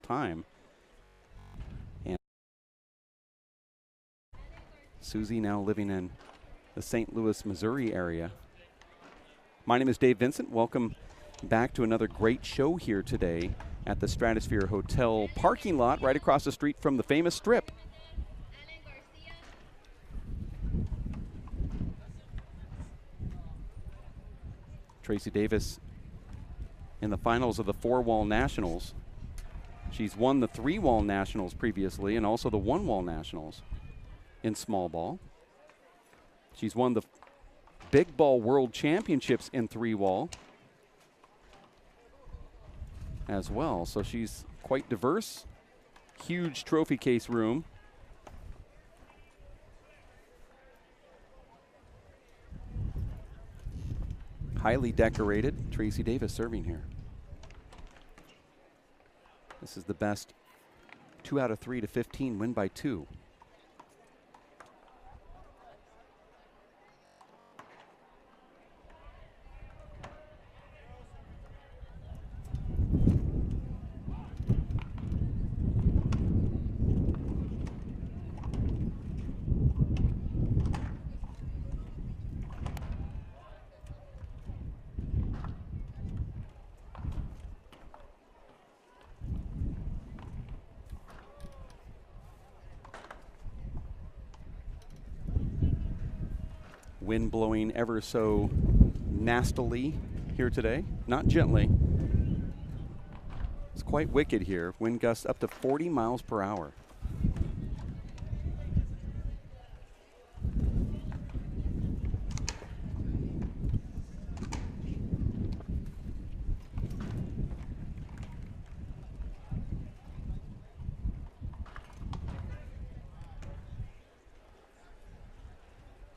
time. And Susie now living in the St. Louis, Missouri area. My name is Dave Vincent. Welcome back to another great show here today at the Stratosphere Hotel parking lot right across the street from the famous Strip. Tracy Davis in the finals of the 4-wall nationals. She's won the 3-wall nationals previously and also the 1-wall nationals in small ball. She's won the big ball world championships in 3-wall as well. So she's quite diverse. Huge trophy case room. Highly decorated. Tracy Davis serving here. This is the best 2 out of 3 to 15 win by 2. Wind blowing ever so nastily here today, not gently. It's quite wicked here. Wind gusts up to 40 miles per hour.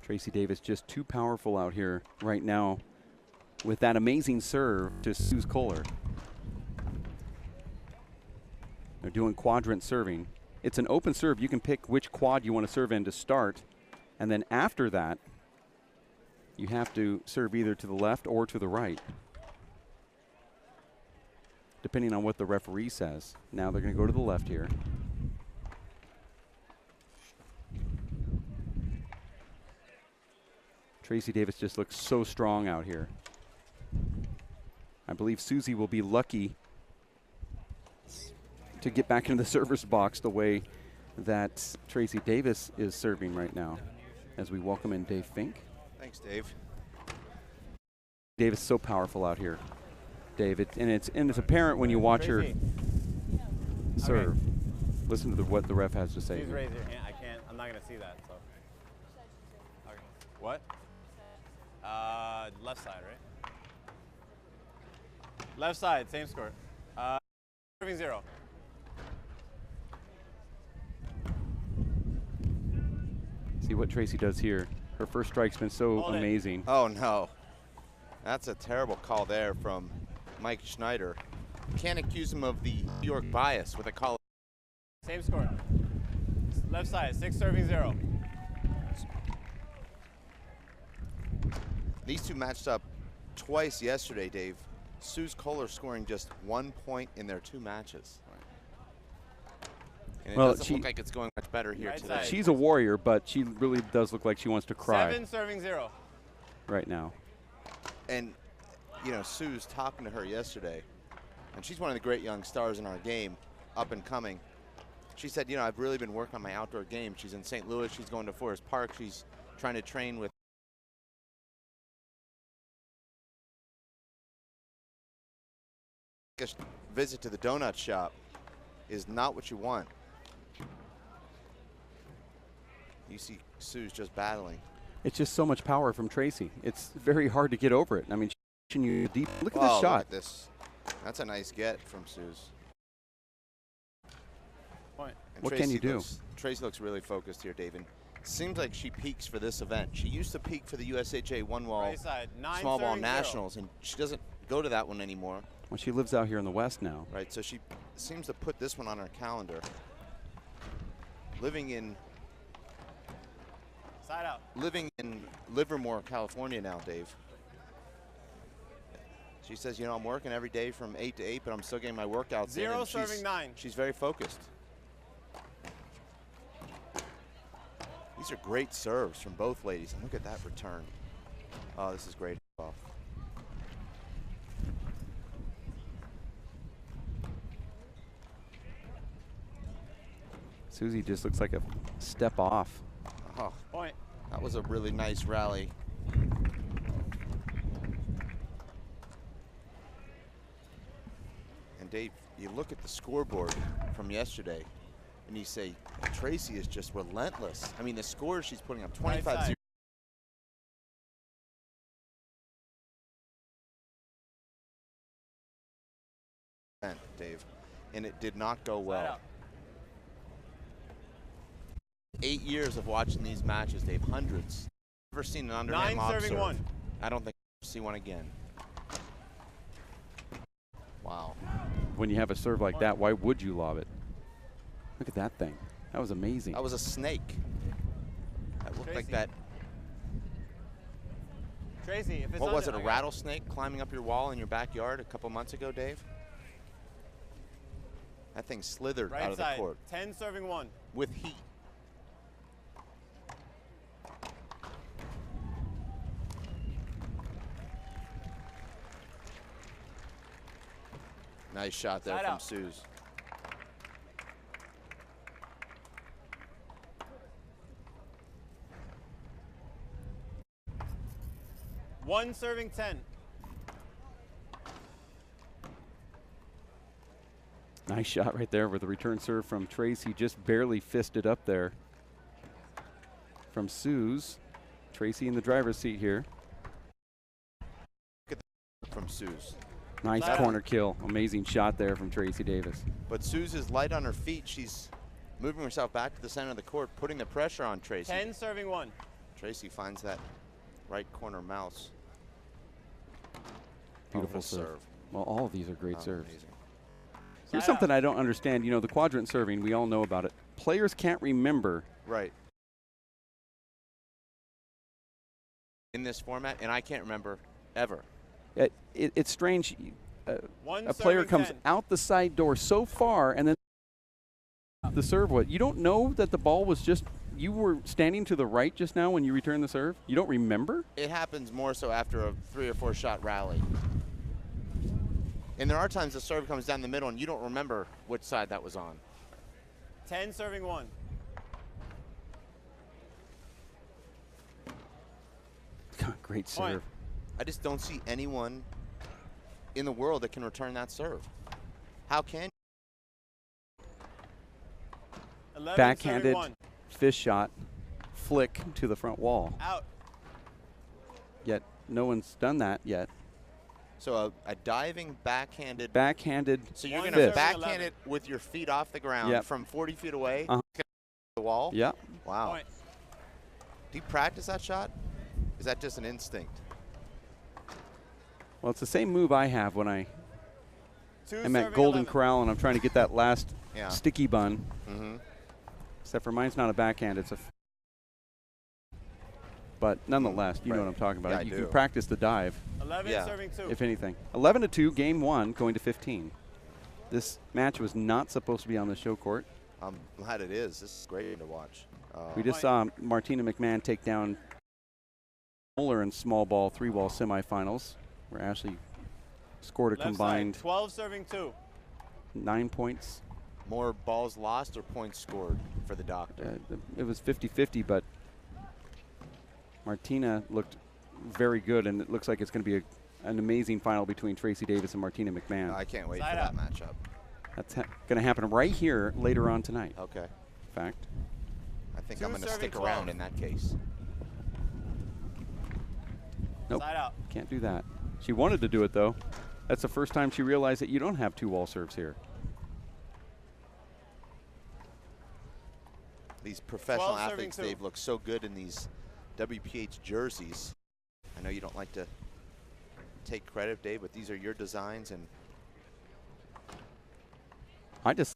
Tracy Davis just too powerful out here right now with that amazing serve to Suze Koehler. They're doing quadrant serving. It's an open serve. You can pick which quad you want to serve in to start. And then after that, you have to serve either to the left or to the right, depending on what the referee says. Now they're going to go to the left here. Tracy Davis just looks so strong out here. I believe Susie will be lucky to get back into the server's box the way that Tracy Davis is serving right now, as we welcome in Dave Fink. Thanks, Dave. Davis is so powerful out here, Dave. And it's apparent when you watch her serve. Okay. Listen to what the ref has to say. Please raise your hand. I can't. I'm not going to see that. So. Okay. What? Left side, right? Left side, same score. Serving 0. See what Tracy does here. Her first strike's been so amazing. Oh, no. That's a terrible call there from Mike Schneider. Can't accuse him of the New York bias with a call. Same score. Left side, 6 serving 0. These two matched up twice yesterday, Dave. Suze Koehler scoring just 1 point in their 2 matches. And it doesn't look like it's going much better here today. Side. She's a warrior, but she really does look like she wants to cry. 7 serving 0. Right now. And, you know, Suze talking to her yesterday, and she's one of the great young stars in our game, up and coming. She said, you know, I've really been working on my outdoor game. She's in St. Louis. She's going to Forest Park. She's trying to train with a visit to the donut shop is not what you want. You see Suze just battling. It's just so much power from Tracy. It's very hard to get over it. I mean, you deep. Look at this shot. Look at this. That's a nice get from Suze. Point. What can you do? Tracy looks really focused here, David. Seems like she peaks for this event. She used to peak for the USHA 1-wall right small ball nationals, and she doesn't go to that one anymore. Well, she lives out here in the West now. Right, so she seems to put this one on her calendar. Living in Side out. Living in Livermore, California now, Dave. She says, you know, I'm working every day from 8 to 8, but I'm still getting my workouts in. Zero serving 9. She's very focused. These are great serves from both ladies. And look at that return. Oh, this is great. Susie just looks like a step off. Oh, Point. that was a really nice rally. And Dave, you look at the scoreboard from yesterday, and you say, Tracy is just relentless. I mean, the score she's putting up 25-0. Dave, and it did not go well. 8 years of watching these matches, Dave, hundreds. Never seen an underhand lob serve. 9-serving 1. I don't think I'll see one again. Wow. When you have a serve like that, why would you lob it? Look at that thing. That was amazing. That was a snake. That looked like Tracy. that. Tracy, if it's What was it, under, a rattlesnake climbing up your wall in your backyard a couple months ago, Dave? That thing slithered right out of the side. court 10-serving 1. with heat. Nice shot there Side from out. Suze. One serving 10. Nice shot right there with the return serve from Tracy. Just barely fisted up there from Suze. Tracy in the driver's seat here. Look at that from Suze. Nice corner kill. Amazing shot there from Tracy Davis. But Suze is light on her feet. She's moving herself back to the center of the court, putting the pressure on Tracy. 10-serving 1. Tracy finds that right corner mouse. Beautiful serve. Well, all of these are great serves. Amazing. Here's something I don't understand. You know, the quadrant serving, we all know about it. Players can't remember. Right. In this format, and I can't remember ever. It's strange. One A player serving comes 10. out the side door so far, and then the serve, what? You don't know that the ball was just, you were standing to the right just now when you returned the serve? You don't remember? It happens more so after a 3 or 4 shot rally. And there are times the serve comes down the middle and you don't remember which side that was on. 10-serving 1. Great serve. Point. I just don't see anyone in the world that can return that serve. How can you? 11-serving Backhanded 1. fish shot, flick to the front wall. Out. Yet no one's done that yet. So a diving backhanded. Backhanded So you're One going to serving backhand 11. it with your feet off the ground Yep. from 40 feet away Uh-huh. the wall? Yeah. Wow. Point. Do you practice that shot? Is that just an instinct? Well, it's the same move I have when I'm at 2-serving Golden 11. Corral and I'm trying to get that last Yeah. sticky bun. Mm-hmm. Except for mine's not a backhand, it's a. But nonetheless, you know Right. what I'm talking about. Yeah, I You do. can practice the dive, 11-serving 2. if anything. 11-2, game 1, going to 15. This match was not supposed to be on the show court. I'm glad it is. This is great to watch. We just saw Martina McMahon take down Koehler in small ball 3-wall semifinals, where Ashley scored a Left combined side. 12-serving 2. 9 points. More balls lost or points scored for the doctor? It was 50-50, but Martina looked very good, and it looks like it's going to be an amazing final between Tracy Davis and Martina McMahon. I can't wait Side for out. that matchup. That's going to happen right here later on tonight, Okay. in fact. I think Two I'm going to serving stick around 12. in that case. Nope, Side out. can't do that. She wanted to do it, though. That's the first time she realized that you don't have 2-wall serves here. These professional 12 serving athletes, 2. Dave, look so good in these WPH jerseys. I know you don't like to take credit, Dave, but these are your designs, and I just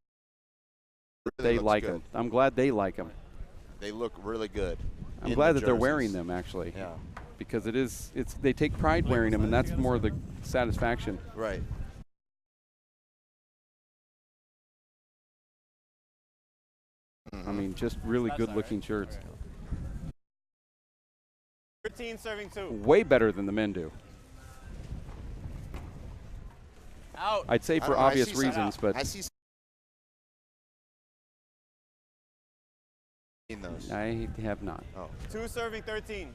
really they looks like good. them. I'm glad they like them. They look really good. I'm in glad the that they're jerseys. wearing them, actually. Yeah. because they take pride wearing them, and that's more the satisfaction. Right. I mean, just really good-looking shirts. 13 serving 2. Way better than the men do. Out. I'd say for obvious reasons, but I see those. I have not. Oh. 2 serving 13.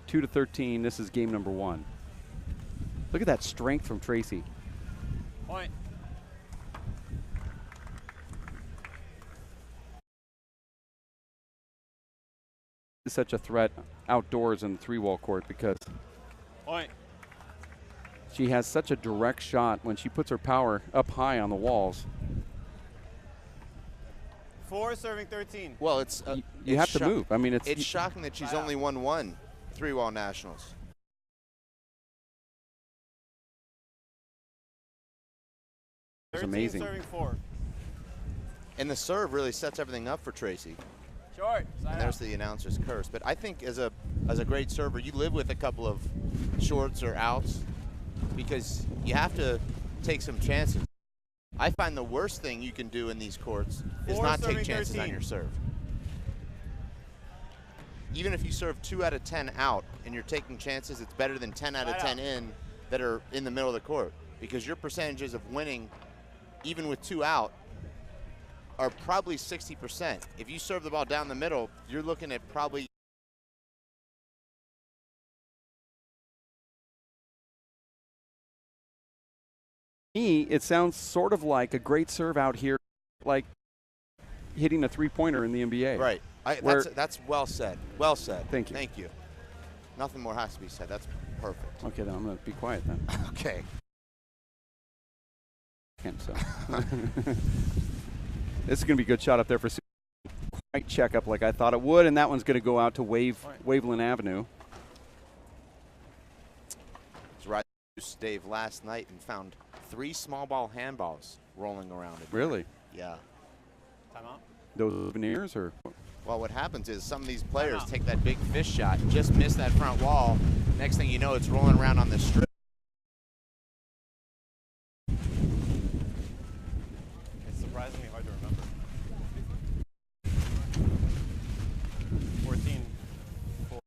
2-13. This is game number 1. Look at that strength from Tracy. Point. Is such a threat outdoors in the 3-wall court because Point. she has such a direct shot when she puts her power up high on the walls. 4 serving 13. Well, it's you have to move. I mean, it's shocking that she's only won 1 3-wall nationals. It's amazing. Serving 4. And the serve really sets everything up for Tracy. Short. And there's the announcer's curse. But I think as a great server, you live with a couple of shorts or outs because you have to take some chances. I find the worst thing you can do in these courts is not take chances 13. on your serve. Even if you serve 2 out of 10 out and you're taking chances, it's better than 10 out of 10 in that are in the middle of the court because your percentages of winning, even with 2 out, are probably 60%. If you serve the ball down the middle, you're looking at probably me, it sounds sort of like a great serve out here, like hitting a 3-pointer in the NBA. Right. That's well said. Well said. Thank you. Thank you. Nothing more has to be said. That's perfect. Okay, then I'm going to be quiet then. Okay. So. This is going to be a good shot up there for Sue. Quite check up like I thought it would, and that one's going to go out to Waveland Avenue. I was riding Dave last night and found 3 small ball handballs rolling around. Really? Yeah. Timeout. Those veneers or? Well, what happens is some of these players take that big fish shot, just miss that front wall. Next thing you know, it's rolling around on the strip. It's surprisingly hard to remember. 14. 4.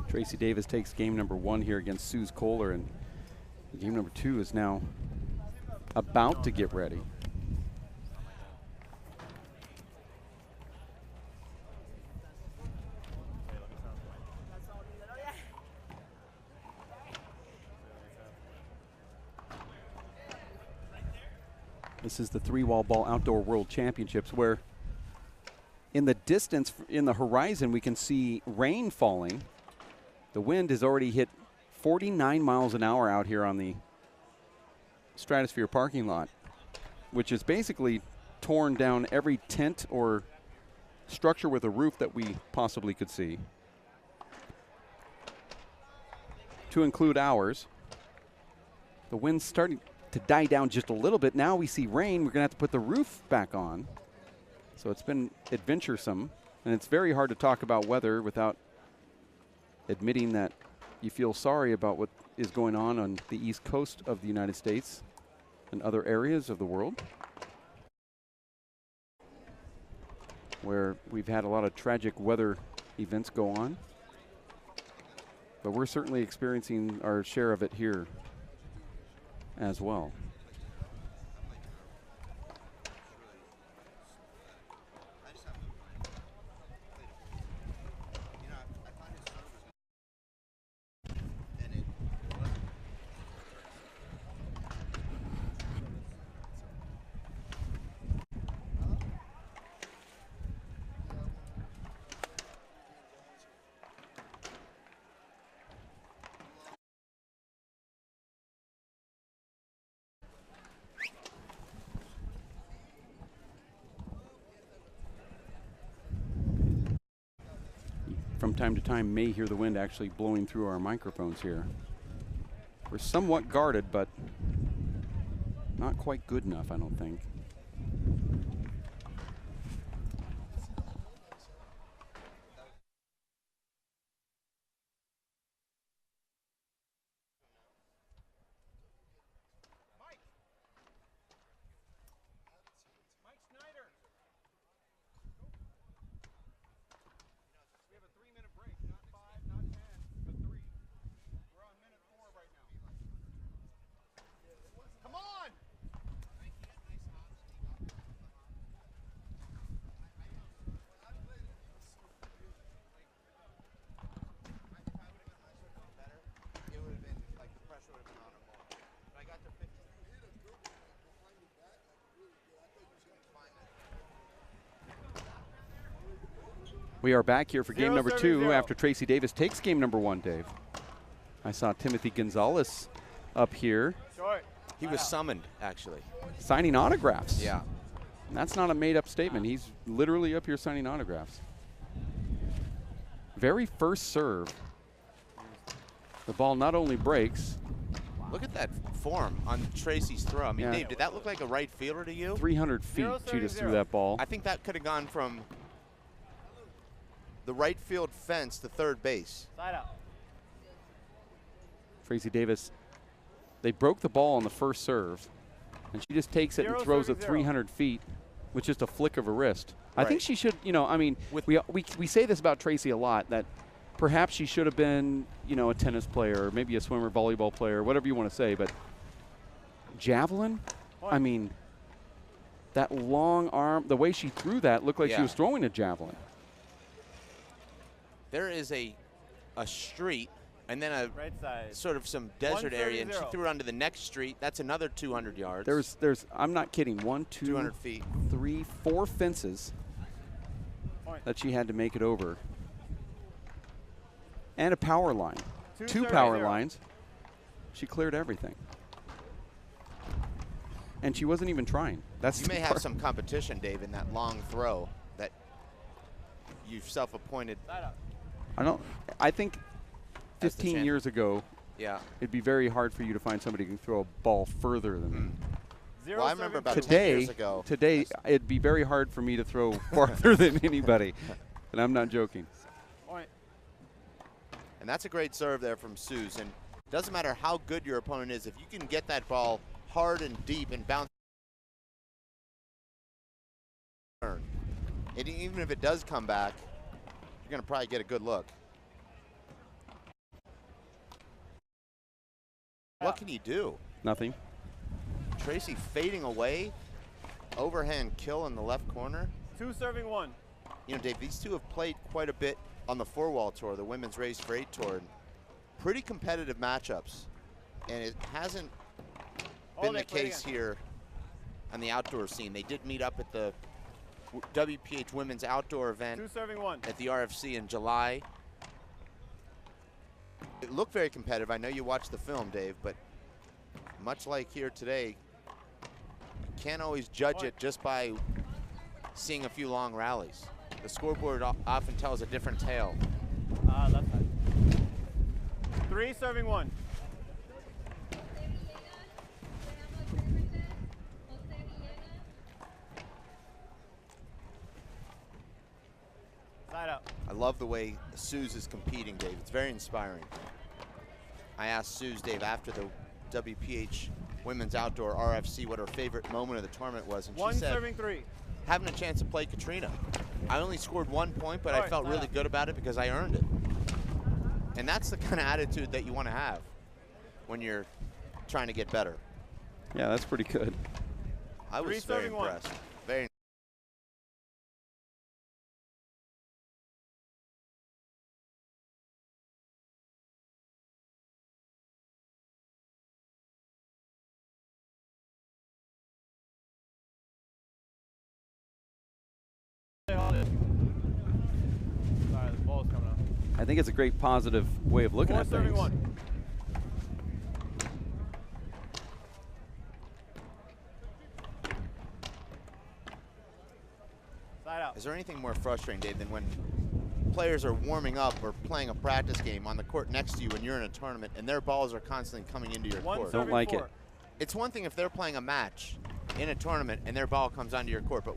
Tracy Davis takes game number 1 here against Suze Koehler, and game number 2 is now about to get ready. This is the 3-wall ball outdoor world championships, where in the distance, in the horizon, we can see rain falling. The wind has already hit 49 miles an hour out here on the Stratosphere parking lot, which is basically torn down every tent or structure with a roof that we possibly could see, to include ours. The wind's starting to die down just a little bit. Now we see rain. We're going to have to put the roof back on. So it's been adventuresome, and it's very hard to talk about weather without admitting that you feel sorry about what is going on the east coast of the United States and other areas of the world, where we've had a lot of tragic weather events go on. But we're certainly experiencing our share of it here as well. From time to time may hear the wind actually blowing through our microphones here. We're somewhat guarded, but not quite good enough, I don't think. We are back here for game number 2 after Tracy Davis takes game number 1, Dave. I saw Timothy Gonzalez up here. He was summoned, actually. Signing autographs. Yeah. And that's not a made-up statement. He's literally up here signing autographs. Very first serve. The ball not only breaks. Look at that form on Tracy's throw. I mean, Yeah. Dave, did that look like a right fielder to you? 300 feet she just threw that ball. I think that could have gone from the right field fence to third base. Side out. Tracy Davis, they broke the ball on the first serve, and she just takes it and throws it 300 feet with just a flick of her wrist. Right. I think she should, you know, I mean, we say this about Tracy a lot, that perhaps she should have been, you know, a tennis player or maybe a swimmer, volleyball player, whatever you want to say, but javelin, I mean, that long arm, the way she threw that looked like she was throwing a javelin. There is a street and then a right side, sort of some desert area, and she threw it onto the next street. That's another 200 yards. There's I'm not kidding, 1, 2, 200 feet, 3, 4 fences that she had to make it over, and a power line, 2 power lines. She cleared everything, and she wasn't even trying. That's you may have some competition, Dave, in that long throw that you've self-appointed. I think 15 years ago, it'd be very hard for you to find somebody who can throw a ball further than me. Well, I remember about 10 years ago. Today, it'd be very hard for me to throw farther than anybody, and I'm not joking. And that's a great serve there from Suze. And it doesn't matter how good your opponent is, if you can get that ball hard and deep and bounce, and even if it does come back, you're going to probably get a good look. What can you do? Nothing. Tracy fading away. Overhand kill in the left corner. 2 serving 1. You know, Dave, these two have played quite a bit on the 4-wall tour, the Women's Race for 8 tour. And pretty competitive matchups. And it hasn't been the case here on the outdoor scene. They did meet up at the WPH Women's Outdoor event 2 serving 1 at the RFC in July. It looked very competitive. I know you watched the film, Dave, but much like here today, you can't always judge it just by seeing a few long rallies. The scoreboard often tells a different tale. Left side. 3 serving 1. Side out. I love the way Suze is competing, Dave. It's very inspiring. I asked Suze, Dave, after the WPH Women's Outdoor RFC what her favorite moment of the tournament was, and she said, serving 3. having a chance to play Katrina. I only scored 1 point, but I felt really good about it because I earned it. And that's the kind of attitude that you want to have when you're trying to get better. Yeah, that's pretty good. I was very impressed. Very. Sorry, the ball's coming up. I think it's a great positive way of looking at things. 1. Side out. Is there anything more frustrating, Dave, than when players are warming up or playing a practice game on the court next to you when you're in a tournament and their balls are constantly coming into your court? Don't like it. It's one thing if they're playing a match in a tournament and their ball comes onto your court, but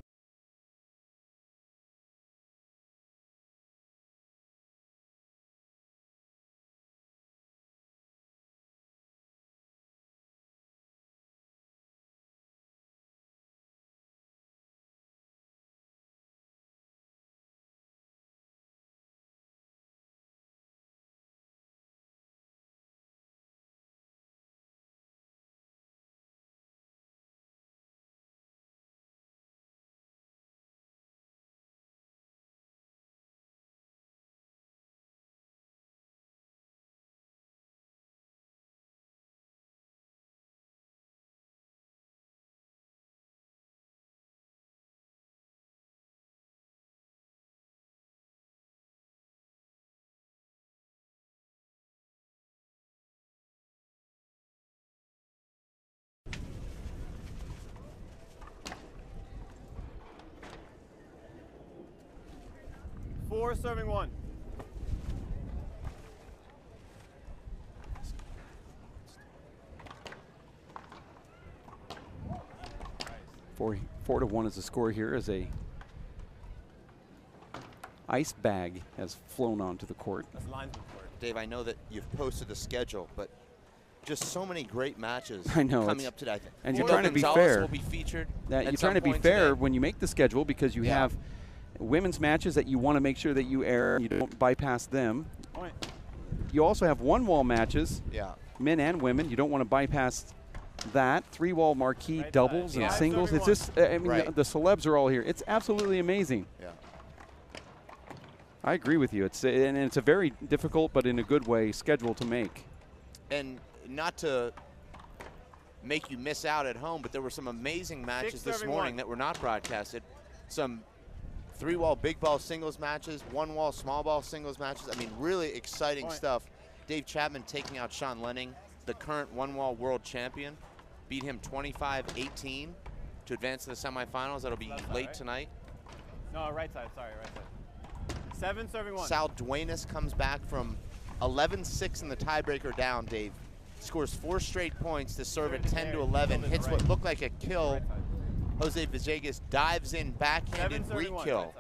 serving 1. Four to 1 is the score here as a ice bag has flown onto the court. That's linesman court. Dave, I know that you've posted a schedule, but just so many great matches I know, coming up today. And you're trying to be fair. Will be featured You're trying to be fair when you make the schedule because you Yeah. have women's matches that you want to make sure that you air, you don't bypass them. Point. You also have one-wall matches, Yeah. men and women. You don't want to bypass that. 3-wall marquee Right doubles side. and Yeah. singles. It's 5-31. just, I mean, Right. the celebs are all here. It's absolutely amazing. Yeah. I agree with you. And it's a very difficult, but in a good way, schedule to make. And not to make you miss out at home, but there were some amazing matches this morning that were not broadcasted. Some 3-wall big ball singles matches, 1-wall small ball singles matches. I mean, really exciting stuff. Dave Chapman taking out Sean Lenning, the current 1-wall world champion, beat him 25-18 to advance to the semifinals. That'll be late tonight. No, right side. Sorry, right side. 7 serving 1. Sal Duenas comes back from 11-6 in the tiebreaker down, Dave. Scores 4 straight points to serve at 10-11. Hits what looked like a kill. Jose Villegas dives in, backhanded re-kill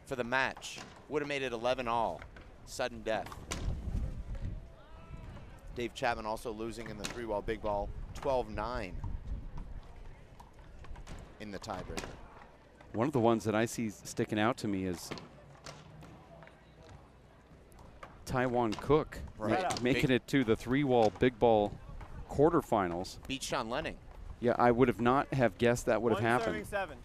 for the match. Would have made it 11-all. Sudden death. Dave Chapman also losing in the 3-wall big ball, 12-9 in the tiebreaker. One of the ones that I see sticking out to me is Taiwan Cook making it to the 3-wall big ball quarterfinals. Beat Sean Lenning. Yeah, I would have not have guessed that would have happened. 7.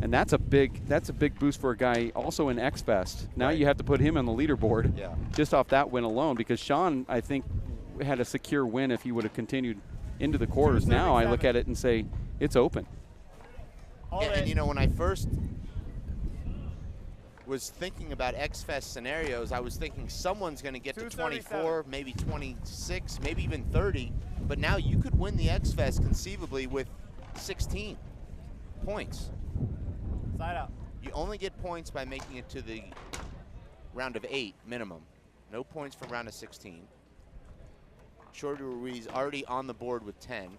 And that's a big boost for a guy also in X Fest. Now you have to put him on the leaderboard just off that win alone, because Sean, I think, had a secure win if he would have continued into the quarters. Now I look at it and say it's open. And you know, when I first was thinking about X-Fest scenarios, I was thinking someone's going to get to 24, maybe 26, maybe even 30. But now you could win the X-Fest conceivably with 16 points. Side out. You only get points by making it to the round of 8 minimum. No points for round of 16. Shorty Ruiz already on the board with 10.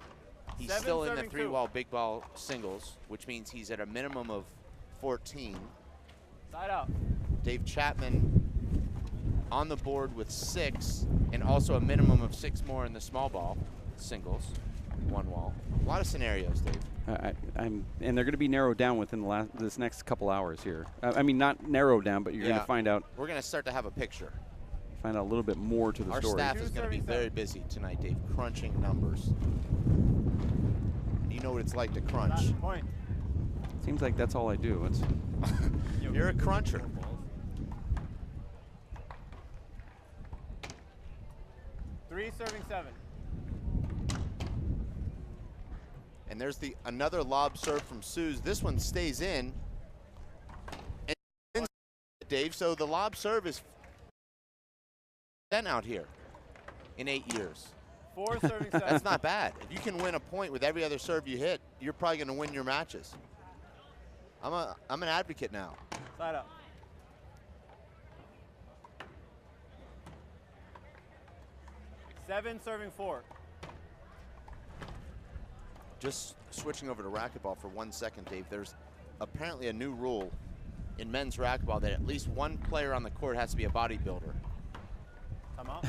He's still in the 3-wall big ball singles, which means he's at a minimum of 14. Side out. Dave Chapman on the board with 6, and also a minimum of 6 more in the small ball singles, 1 wall. A lot of scenarios, Dave. And they're going to be narrowed down within this next couple hours here. I mean, not narrowed down, but you're going to find out. We're going to start to have a picture. Find out a little bit more to the story. Our staff is going to be very busy tonight, Dave, crunching numbers. You know what it's like to crunch. Point. Seems like that's all I do. It's You're a cruncher. Three serving 7. And there's another lob serve from Suze. This one stays in. And Dave, so the lob serve is out here in 8 years. 4 serving 7. That's not bad. If you can win a point with every other serve you hit, you're probably going to win your matches. I'm an advocate now. Side up. Seven serving 4. Just switching over to racquetball for 1 second, Dave. There's apparently a new rule in men's racquetball that at least one player on the court has to be a bodybuilder. Come out.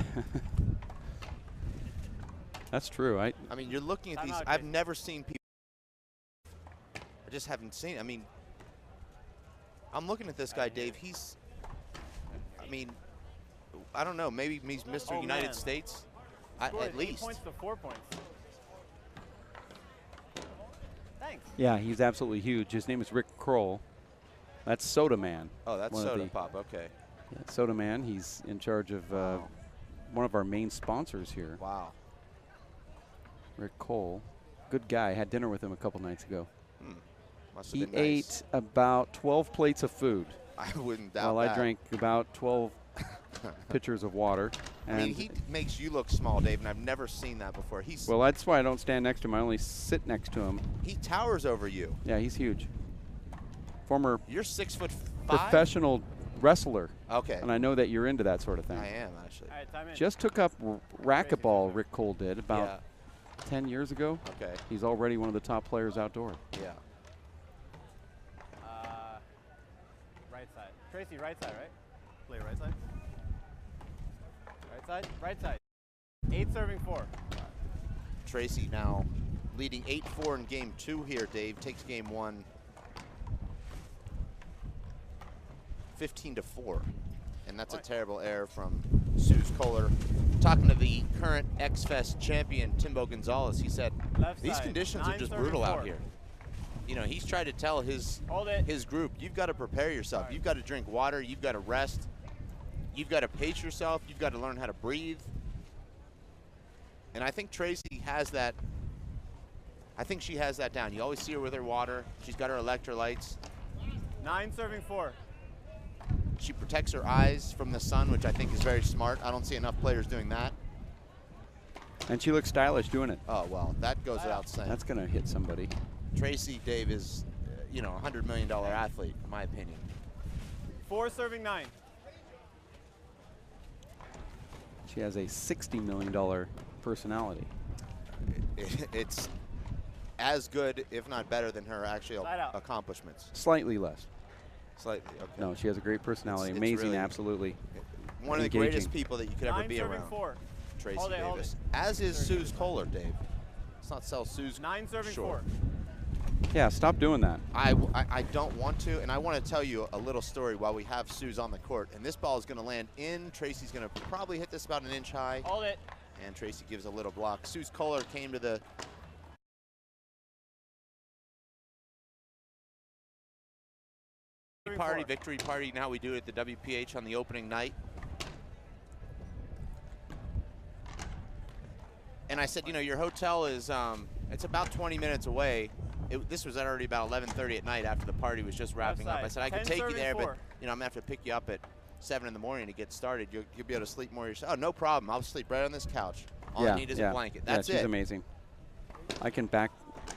That's true. I mean, you're looking at these. I've never seen people. I just haven't seen. I mean, I'm looking at this guy, Dave. He's. I mean, I don't know. Maybe he's Mr. United States. At least. 8 points to 4 points. Thanks. Yeah, he's absolutely huge. His name is Rick Kroll. That's Soda Man. Oh, that's Soda Pop. Okay. Yeah, Soda Man. He's in charge of one of our main sponsors here. Wow. Rick Cole. Good guy. I had dinner with him a couple nights ago. Must have he been nice. ate about 12 plates of food. I wouldn't doubt while that. I drank about 12 pitchers of water. I mean, he makes you look small, Dave, and I've never seen that before. Well, that's why I don't stand next to him. I only sit next to him. He towers over you. Yeah, he's huge. Former You're 6'5"? professional wrestler. Okay. And I know that you're into that sort of thing. I am, actually. All right, time in. Just took up racquetball, Rick Cole did, about 10 years ago. Okay. He's already one of the top players outdoor. Yeah. Right side. Tracy, right side, right? Play right side. Right side, right side. 8 serving 4. Tracy now leading 8-4 in game 2 here, Dave. Takes game 1 15-4. And that's a terrible error from Suze Koehler. Talking to the current X-Fest champion, Timbo Gonzalez, he said, these conditions are just brutal out here. You know, he's tried to tell his group, you've got to prepare yourself. You've got to drink water. You've got to rest. You've got to pace yourself. You've got to learn how to breathe. And I think Tracy has that. I think she has that down. You always see her with her water. She's got her electrolytes. 9 serving 4. She protects her eyes from the sun, which I think is very smart. I don't see enough players doing that. And she looks stylish doing it. Oh, well, that goes without saying. That's going to hit somebody. Tracy, Dave, is, you know, a $100 million athlete, in my opinion. 4 serving 9. She has a $60 million personality. It's as good, if not better, than her actual accomplishments. Slightly less. Slightly, okay. No, she has a great personality. It's amazing, really absolutely. One of the greatest people that you could ever be around. 4. Tracy Davis. As is Suze Koehler, Dave. Let's not sell Suze 9 serving 4. Yeah, stop doing that. I don't want to, and I want to tell you a little story while we have Suze on the court. And this ball is going to land in. Tracy's going to probably hit this about an inch high. Hold it. And Tracy gives a little block. Suze Koehler came to the victory party. Now we do it at the WPH on the opening night. And I said, you know, your hotel is, it's about 20 minutes away. this was already about 11:30 at night after the party was just wrapping up. I said I could take you there, but I'm gonna have to pick you up at 7 in the morning to get started. You'll be able to sleep more yourself. Oh, no problem. I'll sleep right on this couch. All I need is a blanket. That's it. She's amazing. I can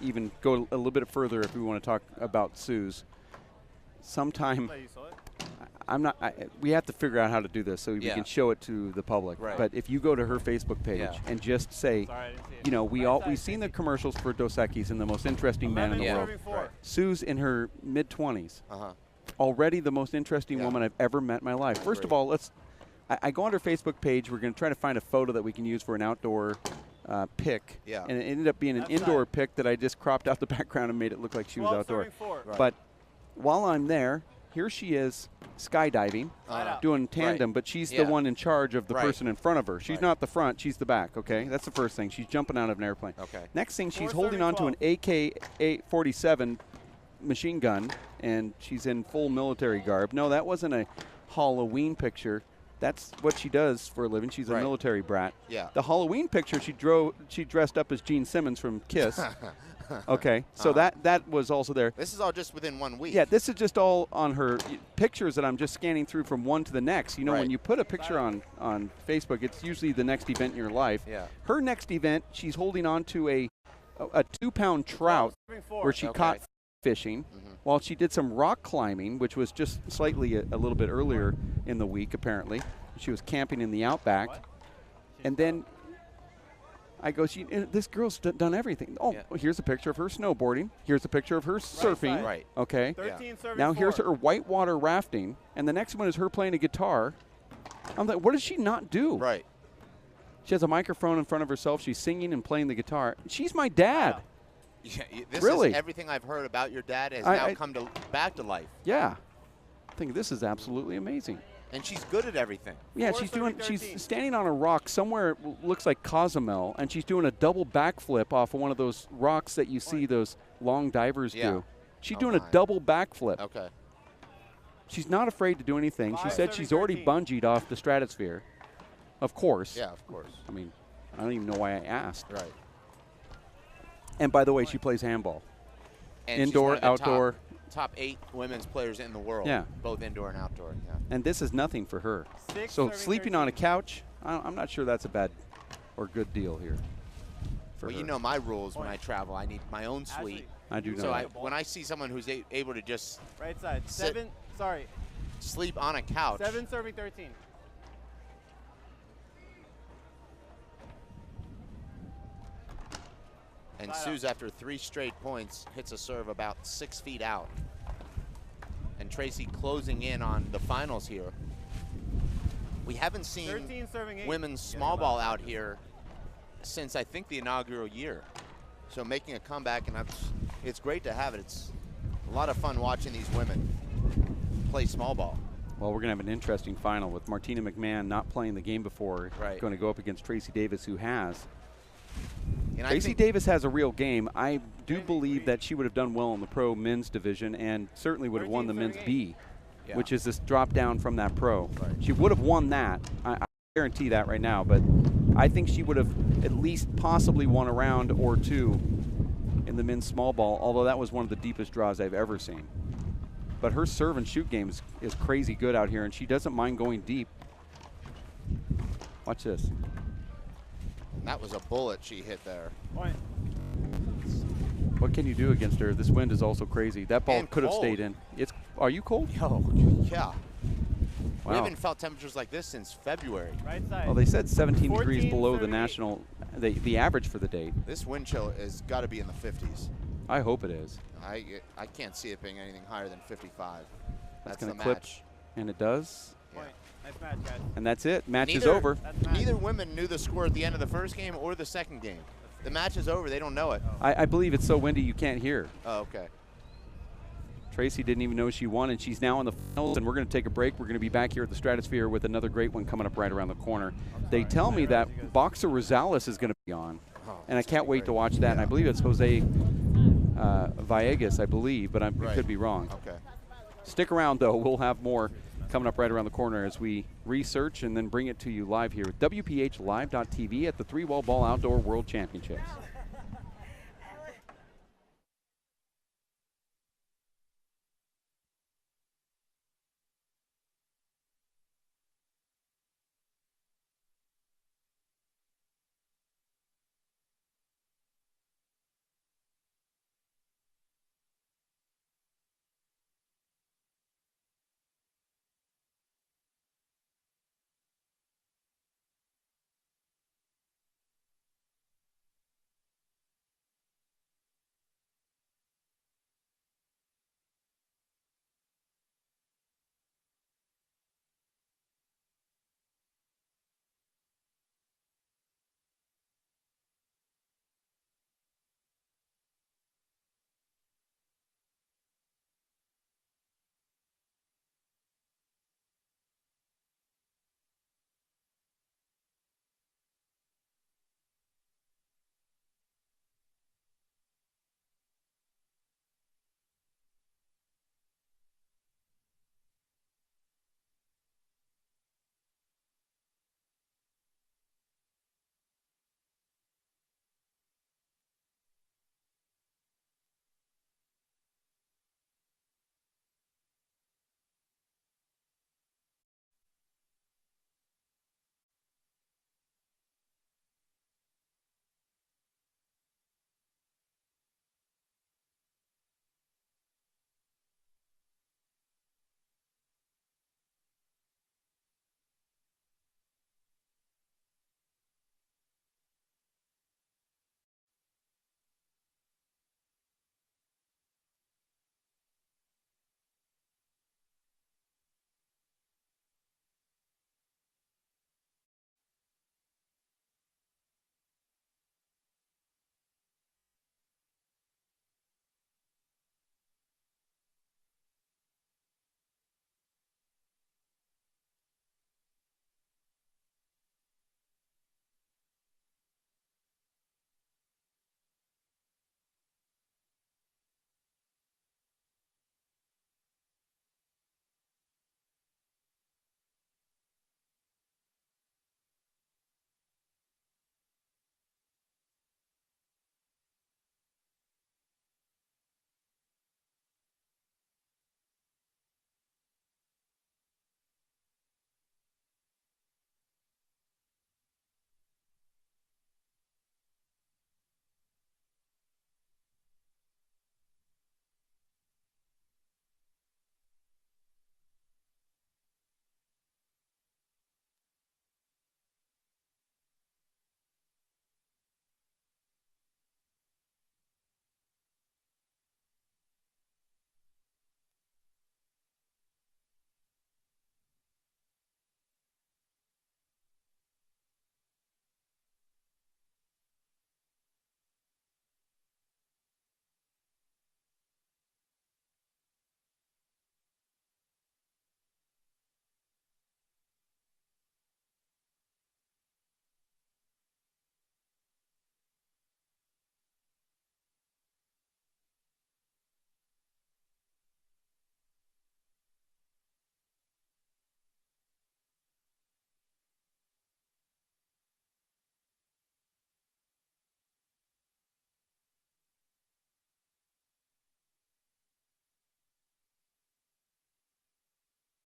even go a little bit further if we want to talk about Suze. Sometime. We have to figure out how to do this so we can show it to the public. Right. But if you go to her Facebook page and just say, you know, we've seen the commercials for Dos Equis and the most interesting man in the world. Right. Suze in her mid-20s, already the most interesting woman I've ever met in my life. First of all, I go on her Facebook page. We're going to try to find a photo that we can use for an outdoor pic. Yeah. And it ended up being an indoor pic that I just cropped out the background and made it look like she was outdoor. Right. But while I'm there, here she is skydiving, doing tandem, but she's the one in charge of the person in front of her. She's not the front, she's the back, okay? That's the first thing. She's jumping out of an airplane. Okay. Next thing, she's holding on to an AK-47 machine gun, and she's in full military garb. No, that wasn't a Halloween picture. That's what she does for a living. She's a military brat. Yeah. The Halloween picture, she dressed up as Gene Simmons from Kiss. Okay, so that was also there. This is all just within 1 week. Yeah, this is just all on her pictures that I'm just scanning through from one to the next. You know, when you put a picture on Facebook, it's usually the next event in your life. Yeah. Her next event, she's holding on to a 2-pound trout where she caught fishing while she did some rock climbing, which was just slightly a little bit earlier in the week, apparently. She was camping in the outback. And then I go, this girl's done everything. Oh, here's a picture of her snowboarding. Here's a picture of her surfing. Right. Okay. 13 serving Now here's 4. her whitewater rafting. And the next one is her playing a guitar. I'm like, what does she not do? Right. She has a microphone in front of herself. She's singing and playing the guitar. She's my dad. Wow. Yeah, this Really? is everything I've heard about your dad has now come back to life. Yeah. I think this is absolutely amazing. And she's good at everything. Yeah, she's standing on a rock somewhere it looks like Cozumel, and she's doing a double backflip off of one of those rocks that you see those long divers do. She's doing a double backflip. Okay. She's not afraid to do anything. She said she's already bungeed off the Stratosphere. Of course. Yeah, of course. I mean, I don't even know why I asked. Right. And by the way, she plays handball. And indoor, she's one of the outdoor. Top 8 women's players in the world. Yeah. Both indoor and outdoor. Yeah. And this is nothing for her. 6 So serving sleeping 13. on a couch, I'm not sure that's a bad or good deal here. Well, you know my rules when I travel. I need my own suite. I do know So that. when I see someone who's able to just Right side. sit- sleep on a couch. 7 serving 13. And Suze, after 3 straight points, hits a serve about 6 feet out. And Tracy closing in on the finals here. We haven't seen 13 serving 8. women's small ball out here since I think the inaugural year. So making a comeback, and it's great to have it. It's a lot of fun watching these women play small ball. Well, we're going to have an interesting final with Martina McMahon not playing the game before. Right. Going to go up against Tracy Davis, who has. And Tracy Davis has a real game. I do believe that she would have done well in the pro men's division and certainly would have won the men's B, which is this drop down from that pro. Right. She would have won that. I guarantee that right now, but I think she would have at least possibly won a round or two in the men's small ball, although that was one of the deepest draws I've ever seen. But her serve and shoot game is crazy good out here, and she doesn't mind going deep. Watch this. That was a bullet she hit there. Point. What can you do against her? This wind is also crazy. That ball And could have cold. stayed in. Are you cold? Yo, yeah. We Wow. haven't felt temperatures like this since February. Right side. Well, they said 17 degrees 14, below the 38. national, the average for the date. This wind chill has got to be in the 50s. I hope it is. I can't see it being anything higher than 55. That's going the to clip, match. and it does. Yeah. Point. Nice match, guys. And that's it. Match is Neither- over. That's match. Neither women knew the score at the end of the first game or the second game. The match is over. They don't know it. I believe it's so windy you can't hear. Oh, okay. Tracy didn't even know she won, and she's now in the finals, and we're going to take a break. We're going to be back here at the Stratosphere with another great one coming up right around the corner. They tell me that Boxer Rosales is going to be on, and I can't wait to watch that. And I believe it's Jose Villegas, I believe, but I could be wrong. Okay. Stick around, though. We'll have more coming up right around the corner as we research and then bring it to you live here at WPHLiveTV at the 3-Wall Ball Outdoor World Championships.